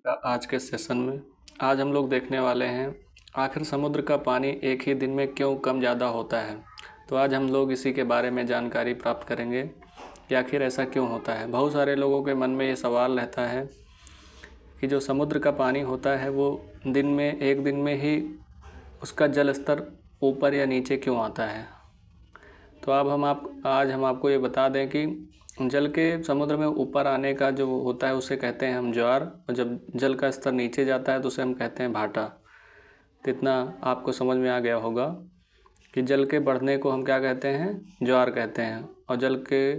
आज के सेशन में आज हम लोग देखने वाले हैं आखिर समुद्र का पानी एक ही दिन में क्यों कम ज़्यादा होता है। तो आज हम लोग इसी के बारे में जानकारी प्राप्त करेंगे कि आखिर ऐसा क्यों होता है। बहुत सारे लोगों के मन में ये सवाल रहता है कि जो समुद्र का पानी होता है वो एक दिन में ही उसका जल स्तर ऊपर या नीचे क्यों आता है। तो आज हम आपको ये बता दें कि जल के समुद्र में ऊपर आने का जो होता है उसे कहते हैं हम ज्वार, और जब जल का स्तर नीचे जाता है तो उसे हम कहते हैं भाटा। तो इतना आपको समझ में आ गया होगा कि जल के बढ़ने को हम क्या कहते हैं, ज्वार कहते हैं, और जल के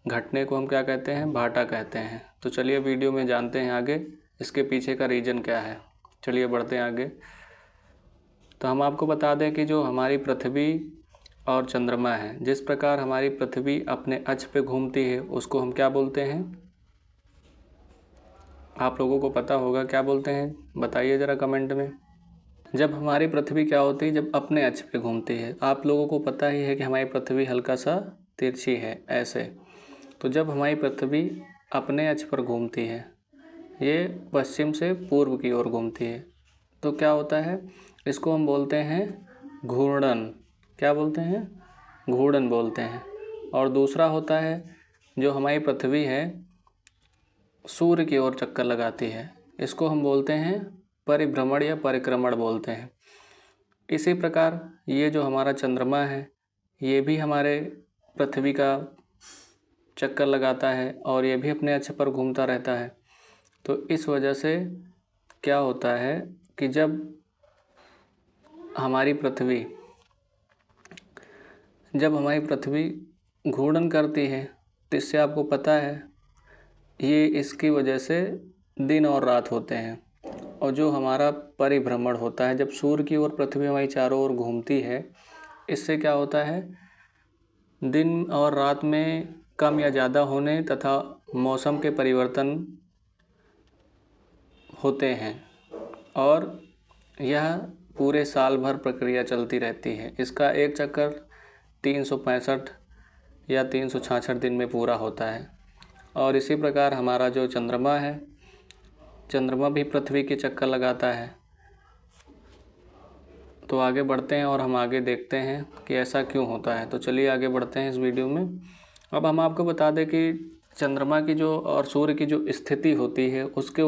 घटने को हम क्या कहते हैं, भाटा कहते हैं। तो चलिए वीडियो में जानते हैं आगे इसके पीछे का रीज़न क्या है। चलिए बढ़ते हैं आगे। तो हम आपको बता दें कि जो हमारी पृथ्वी और चंद्रमा है, जिस प्रकार हमारी पृथ्वी अपने अक्ष पे घूमती है उसको हम क्या बोलते हैं। आप लोगों को पता होगा क्या बोलते हैं, बताइए ज़रा कमेंट में। जब हमारी पृथ्वी क्या होती है, जब अपने अक्ष पे घूमती है। आप लोगों को पता ही है कि हमारी पृथ्वी हल्का सा तिरछी है ऐसे। तो जब हमारी पृथ्वी अपने अक्ष पर घूमती है, ये पश्चिम से पूर्व की ओर घूमती है, तो क्या होता है, इसको हम बोलते हैं घूर्णन। क्या बोलते हैं, घूर्णन बोलते हैं। और दूसरा होता है जो हमारी पृथ्वी है सूर्य की ओर चक्कर लगाती है, इसको हम बोलते हैं परिभ्रमण या परिक्रमण बोलते हैं। इसी प्रकार ये जो हमारा चंद्रमा है ये भी हमारे पृथ्वी का चक्कर लगाता है और ये भी अपने अक्ष पर घूमता रहता है। तो इस वजह से क्या होता है कि जब हमारी पृथ्वी घूर्णन करती है तो इससे आपको पता है ये इसकी वजह से दिन और रात होते हैं। और जो हमारा परिभ्रमण होता है, जब सूर्य की ओर पृथ्वी हमारी चारों ओर घूमती है, इससे क्या होता है, दिन और रात में कम या ज़्यादा होने तथा मौसम के परिवर्तन होते हैं और यह पूरे साल भर प्रक्रिया चलती रहती है। इसका एक चक्कर 365 या 366 दिन में पूरा होता है। और इसी प्रकार हमारा जो चंद्रमा है, चंद्रमा भी पृथ्वी के चक्कर लगाता है। तो आगे बढ़ते हैं और हम आगे देखते हैं कि ऐसा क्यों होता है। तो चलिए आगे बढ़ते हैं इस वीडियो में। अब हम आपको बता दें कि चंद्रमा की जो और सूर्य की जो स्थिति होती है उसके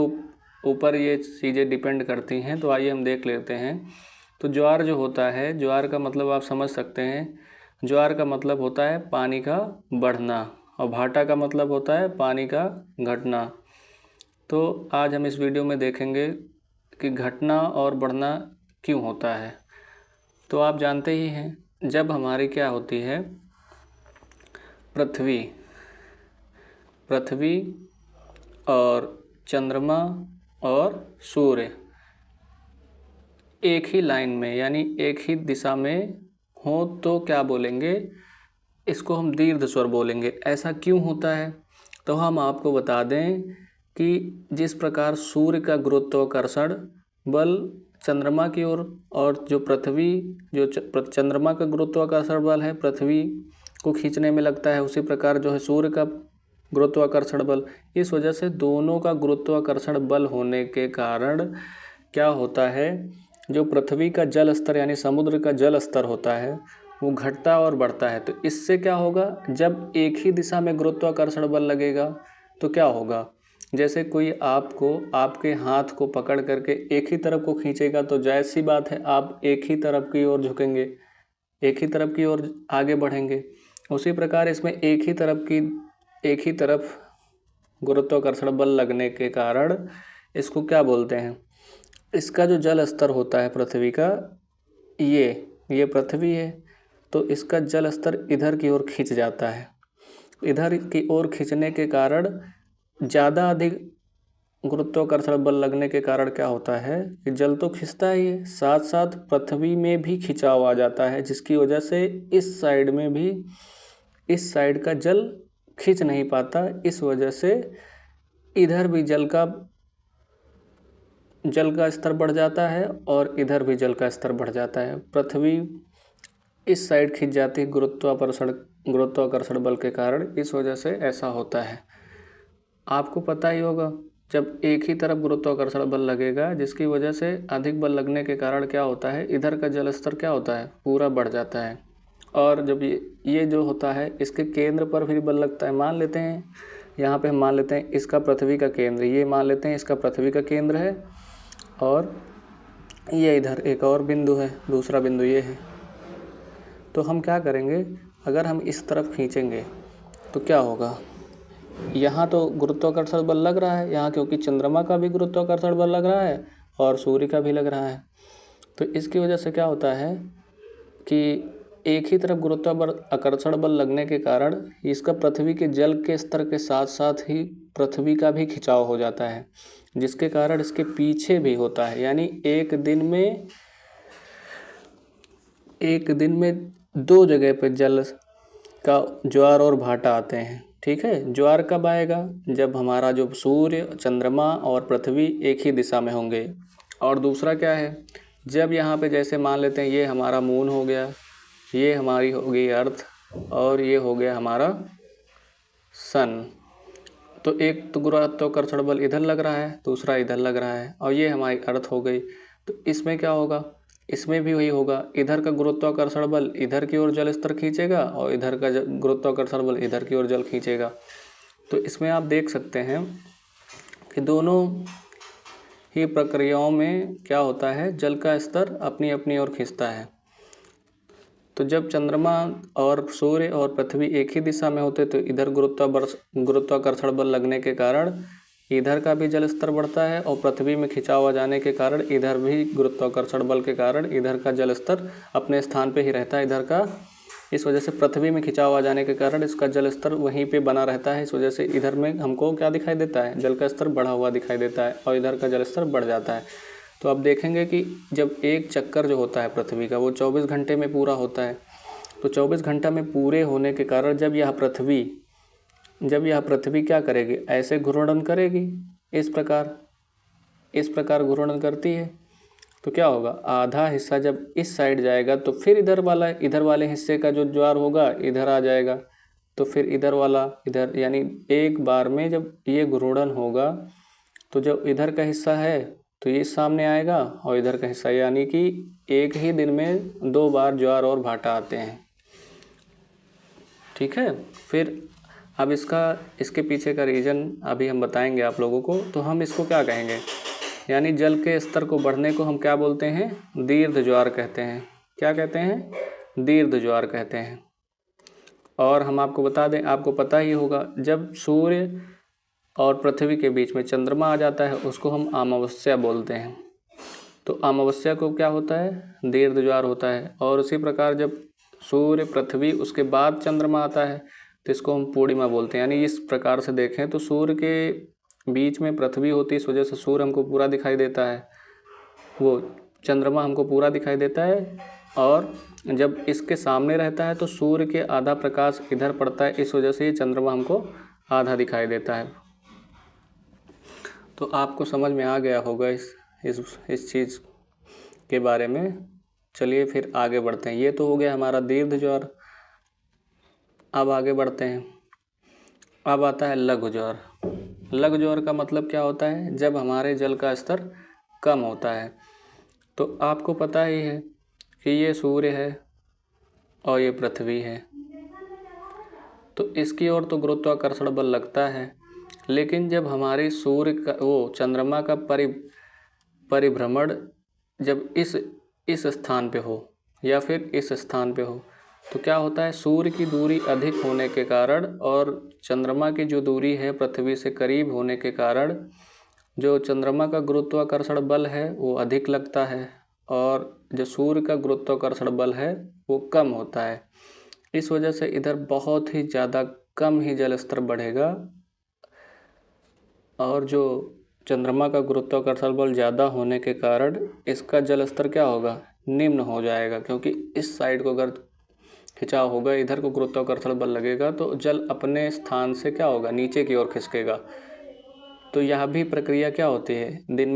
ऊपर ये चीज़ें डिपेंड करती हैं। तो आइए हम देख लेते हैं। तो ज्वार जो होता है, ज्वार का मतलब आप समझ सकते हैं, ज्वार का मतलब होता है पानी का बढ़ना, और भाटा का मतलब होता है पानी का घटना। तो आज हम इस वीडियो में देखेंगे कि घटना और बढ़ना क्यों होता है। तो आप जानते ही हैं, जब हमारी क्या होती है, पृथ्वी और चंद्रमा और सूर्य एक ही लाइन में यानी एक ही दिशा में हो तो क्या बोलेंगे, इसको हम दीर्घ स्वर बोलेंगे। ऐसा क्यों होता है, तो हम आपको बता दें कि जिस प्रकार सूर्य का गुरुत्वाकर्षण बल चंद्रमा की ओर और जो चंद्रमा का गुरुत्वाकर्षण बल है पृथ्वी को खींचने में लगता है, उसी प्रकार जो है सूर्य का गुरुत्वाकर्षण बल, इस वजह से दोनों का गुरुत्वाकर्षण बल होने के कारण क्या होता है, जो पृथ्वी का जल स्तर यानी समुद्र का जल स्तर होता है वो घटता और बढ़ता है। तो इससे क्या होगा, जब एक ही दिशा में गुरुत्वाकर्षण बल लगेगा तो क्या होगा, जैसे कोई आपको आपके हाथ को पकड़ करके एक ही तरफ को खींचेगा तो जायज़ सी बात है आप एक ही तरफ की ओर झुकेंगे, एक ही तरफ की ओर आगे बढ़ेंगे। उसी प्रकार इसमें एक ही तरफ गुरुत्वाकर्षण बल लगने के कारण इसको क्या बोलते हैं, इसका जो जल स्तर होता है पृथ्वी का, ये पृथ्वी है तो इसका जल स्तर इधर की ओर खींच जाता है। इधर की ओर खींचने के कारण ज़्यादा अधिक गुरुत्वाकर्षण बल लगने के कारण क्या होता है कि जल तो खिंचता ही है, साथ साथ पृथ्वी में भी खिंचाव आ जाता है, जिसकी वजह से इस साइड का जल खींच नहीं पाता। इस वजह से इधर भी जल का स्तर बढ़ जाता है और इधर भी जल का स्तर बढ़ जाता है। पृथ्वी इस साइड खिंच जाती है गुरुत्वाकर्षण बल के कारण, इस वजह से ऐसा होता है। आपको पता ही होगा जब एक ही तरफ गुरुत्वाकर्षण बल लगेगा, जिसकी वजह से अधिक बल लगने के कारण क्या होता है, इधर का जल स्तर क्या होता है, पूरा बढ़ जाता है। और जब ये जो होता है इसके केंद्र पर फिर बल लगता है। मान लेते हैं यहाँ पे हम मान लेते हैं इसका पृथ्वी का केंद्र, ये मान लेते हैं इसका पृथ्वी का केंद्र है, और ये इधर एक और बिंदु है, दूसरा बिंदु ये है। तो हम क्या करेंगे, अगर हम इस तरफ खींचेंगे तो क्या होगा, यहाँ तो गुरुत्वाकर्षण बल लग रहा है यहाँ, क्योंकि चंद्रमा का भी गुरुत्वाकर्षण बल लग रहा है और सूर्य का भी लग रहा है। तो इसकी वजह से क्या होता है कि एक ही तरफ गुरुत्वाकर्षण बल लगने के कारण इसका पृथ्वी के जल के स्तर के साथ साथ ही पृथ्वी का भी खिंचाव हो जाता है, जिसके कारण इसके पीछे भी होता है। यानी एक दिन में दो जगह पर जल का ज्वार और भाटा आते हैं। ठीक है, ज्वार कब आएगा, जब हमारा जो सूर्य, चंद्रमा और पृथ्वी एक ही दिशा में होंगे। और दूसरा क्या है, जब यहाँ पे जैसे मान लेते हैं ये हमारा मून हो गया, ये हमारी हो गई अर्थ, और ये हो गया हमारा सन। तो एक तो गुरुत्वाकर्षण बल इधर लग रहा है, दूसरा इधर लग रहा है, और ये हमारी अर्थ हो गई। तो इसमें क्या होगा, इसमें भी वही होगा, इधर का गुरुत्वाकर्षण बल इधर की ओर जल स्तर खींचेगा और इधर का गुरुत्वाकर्षण बल इधर की ओर जल खींचेगा। तो इसमें आप देख सकते हैं कि दोनों ही प्रक्रियाओं में क्या होता है, जल का स्तर अपनी अपनी ओर खींचता है। तो जब चंद्रमा और सूर्य और पृथ्वी एक ही दिशा में होते तो इधर गुरुत्वाकर्षण बल लगने के कारण इधर का भी जल स्तर बढ़ता है, और पृथ्वी में खिंचाव आ जाने के कारण इधर भी गुरुत्वाकर्षण बल के कारण इधर का जल स्तर अपने स्थान पे ही रहता है इधर का। इस वजह से पृथ्वी में खिंचाव आ जाने के कारण इसका जल स्तर वहीं पे बना रहता है। इस वजह से इधर में हमको क्या दिखाई देता है, जल का स्तर बढ़ा हुआ दिखाई देता है, और इधर का जल स्तर बढ़ जाता है। तो आप देखेंगे कि जब एक चक्कर जो होता है पृथ्वी का वो 24 घंटे में पूरा होता है। तो 24 घंटा में पूरे होने के कारण जब यह पृथ्वी क्या करेगी, ऐसे घूर्णन करेगी, इस प्रकार घूर्णन करती है। तो क्या होगा, आधा हिस्सा जब इस साइड जाएगा तो फिर इधर वाले हिस्से का जो ज्वार होगा इधर आ जाएगा, तो फिर इधर वाला इधर, यानी एक बार में जब ये घूर्णन होगा तो जब इधर का हिस्सा है तो ये सामने आएगा, और इधर का हिस्सा, यानी कि एक ही दिन में 2 बार ज्वार और भाटा आते हैं। ठीक है, फिर अब इसके पीछे का रीज़न अभी हम बताएंगे आप लोगों को। तो हम इसको क्या कहेंगे, यानी जल के स्तर को बढ़ने को हम क्या बोलते हैं, दीर्घ ज्वार कहते हैं। क्या कहते हैं, दीर्घ ज्वार कहते हैं। और हम आपको बता दें, आपको पता ही होगा, जब सूर्य और पृथ्वी के बीच में चंद्रमा आ जाता है उसको हम अमावस्या बोलते हैं। तो अमावस्या को क्या होता है, दीर्घ ज्वार होता है। और उसी प्रकार जब सूर्य, पृथ्वी, उसके बाद चंद्रमा आता है तो इसको हम पूर्णिमा बोलते हैं। यानी इस प्रकार से देखें तो सूर्य के बीच में पृथ्वी होती है, इस वजह से सूर्य हमको पूरा दिखाई देता है, वो चंद्रमा हमको पूरा दिखाई देता है। और जब इसके सामने रहता है तो सूर्य के आधा प्रकाश इधर पड़ता है, इस वजह से ये चंद्रमा हमको आधा दिखाई देता है। तो आपको समझ में आ गया होगा इस चीज़ के बारे में। चलिए फिर आगे बढ़ते हैं। ये तो हो गया हमारा दीर्घ ज्वार। अब आगे बढ़ते हैं। अब आता है लघु ज्वार। लघु ज्वार का मतलब क्या होता है, जब हमारे जल का स्तर कम होता है। तो आपको पता ही है कि ये सूर्य है और ये पृथ्वी है, तो इसकी ओर तो गुरुत्वाकर्षण बल लगता है, लेकिन जब हमारे सूर्य का चंद्रमा का परिभ्रमण जब इस स्थान पे हो या फिर इस स्थान पे हो तो क्या होता है, सूर्य की दूरी अधिक होने के कारण और चंद्रमा की जो दूरी है पृथ्वी से करीब होने के कारण जो चंद्रमा का गुरुत्वाकर्षण बल है वो अधिक लगता है, और जो सूर्य का गुरुत्वाकर्षण बल है वो कम होता है। इस वजह से इधर बहुत ही ज़्यादा कम ही जल स्तर बढ़ेगा, और जो चंद्रमा का गुरुत्वाकर्षण बल ज़्यादा होने के कारण इसका जल स्तर क्या होगा, निम्न हो जाएगा। क्योंकि इस साइड को अगर खिंचाव होगा, इधर को गुरुत्वाकर्षण बल लगेगा तो जल अपने स्थान से क्या होगा, नीचे की ओर खिसकेगा। तो यह भी प्रक्रिया क्या होती है, दिन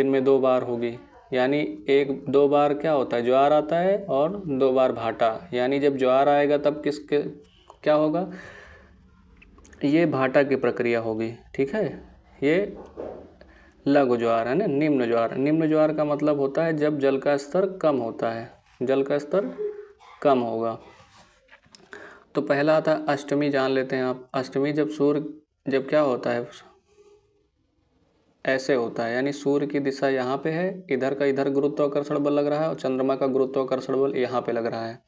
में 2 बार होगी। यानी 1-2 बार क्या होता है, ज्वार आता है और 2 बार भाटा। यानी जब ज्वार आएगा तब क्या होगा, ये भाटा की प्रक्रिया होगी, ठीक है। ये लघु ज्वार है ना, निम्न ज्वार। निम्न ज्वार का मतलब होता है जब जल का स्तर कम होता है, जल का स्तर कम होगा। तो पहला आता है अष्टमी, जान लेते हैं आप। अष्टमी जब क्या होता है, ऐसे होता है, यानी सूर्य की दिशा यहाँ पे है, इधर का इधर गुरुत्वाकर्षण बल लग रहा है और चंद्रमा का गुरुत्वाकर्षण बल यहाँ पे लग रहा है।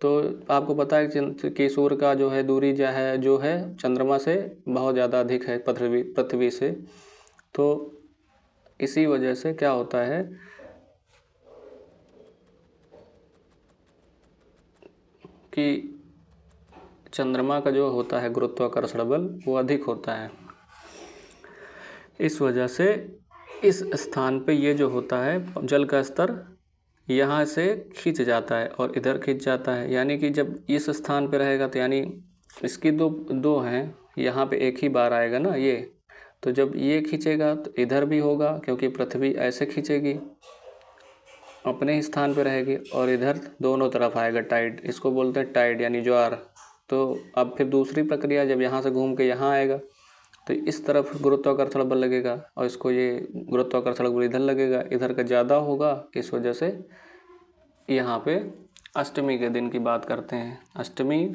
तो आपको पता है कि सूर्य का जो है दूरी जो है चंद्रमा से बहुत ज़्यादा अधिक है पृथ्वी से। तो इसी वजह से क्या होता है कि चंद्रमा का जो होता है गुरुत्वाकर्षण बल वो अधिक होता है। इस वजह से इस स्थान पे ये जो होता है जल का स्तर यहाँ से खींच जाता है और इधर खींच जाता है। यानी कि जब इस स्थान पे रहेगा तो यानी इसकी दो हैं, यहाँ पे एक ही बार आएगा ना ये, तो जब ये खींचेगा तो इधर भी होगा, क्योंकि पृथ्वी ऐसे खींचेगी, अपने ही स्थान पे रहेगी, और इधर दोनों तरफ आएगा टाइड। इसको बोलते हैं टाइड यानी ज्वार। तो अब फिर दूसरी प्रक्रिया, जब यहाँ से घूम के यहाँ आएगा तो इस तरफ गुरुत्वाकर्षण बल लगेगा और इसको ये गुरुत्वाकर्षण बल इधर लगेगा, इधर का ज़्यादा होगा। इस वजह से यहाँ पे अष्टमी के दिन की बात करते हैं, अष्टमी।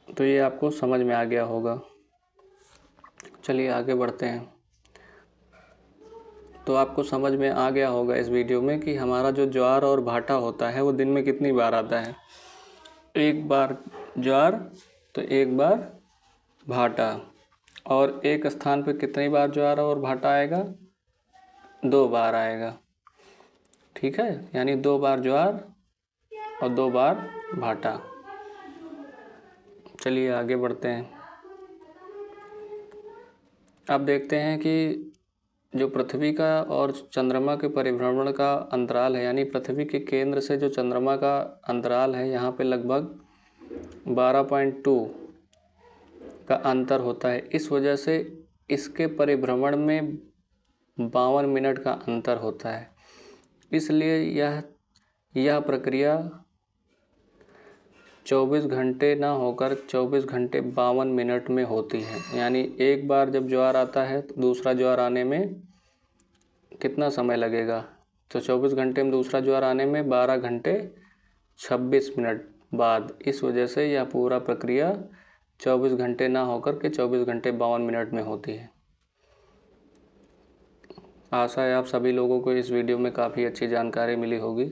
तो ये आपको समझ में आ गया होगा। चलिए आगे बढ़ते हैं। तो आपको समझ में आ गया होगा इस वीडियो में कि हमारा जो ज्वार और भाटा होता है वो दिन में कितनी बार आता है। एक बार ज्वार तो एक बार भाटा, और एक स्थान पे कितनी बार ज्वार और भाटा आएगा, 2 बार आएगा, ठीक है। यानी 2 बार ज्वार और 2 बार भाटा। चलिए आगे बढ़ते हैं। अब देखते हैं कि जो पृथ्वी का और चंद्रमा के परिभ्रमण का अंतराल है, यानी पृथ्वी के केंद्र से जो चंद्रमा का अंतराल है, यहाँ पे लगभग 12.2 का अंतर होता है। इस वजह से इसके परिभ्रमण में 52 मिनट का अंतर होता है। इसलिए यह प्रक्रिया 24 घंटे ना होकर 24 घंटे 52 मिनट में होती है। यानी एक बार जब ज्वार आता है तो दूसरा ज्वार आने में कितना समय लगेगा, तो 24 घंटे में दूसरा ज्वार आने में 12 घंटे 26 मिनट बाद। इस वजह से यह पूरा प्रक्रिया 24 घंटे ना होकर के 24 घंटे 52 मिनट में होती है। आशा है आप सभी लोगों को इस वीडियो में काफ़ी अच्छी जानकारी मिली होगी।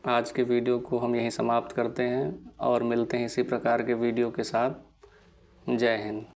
आज के वीडियो को हम यहीं समाप्त करते हैं और मिलते हैं इसी प्रकार के वीडियो के साथ। जय हिंद।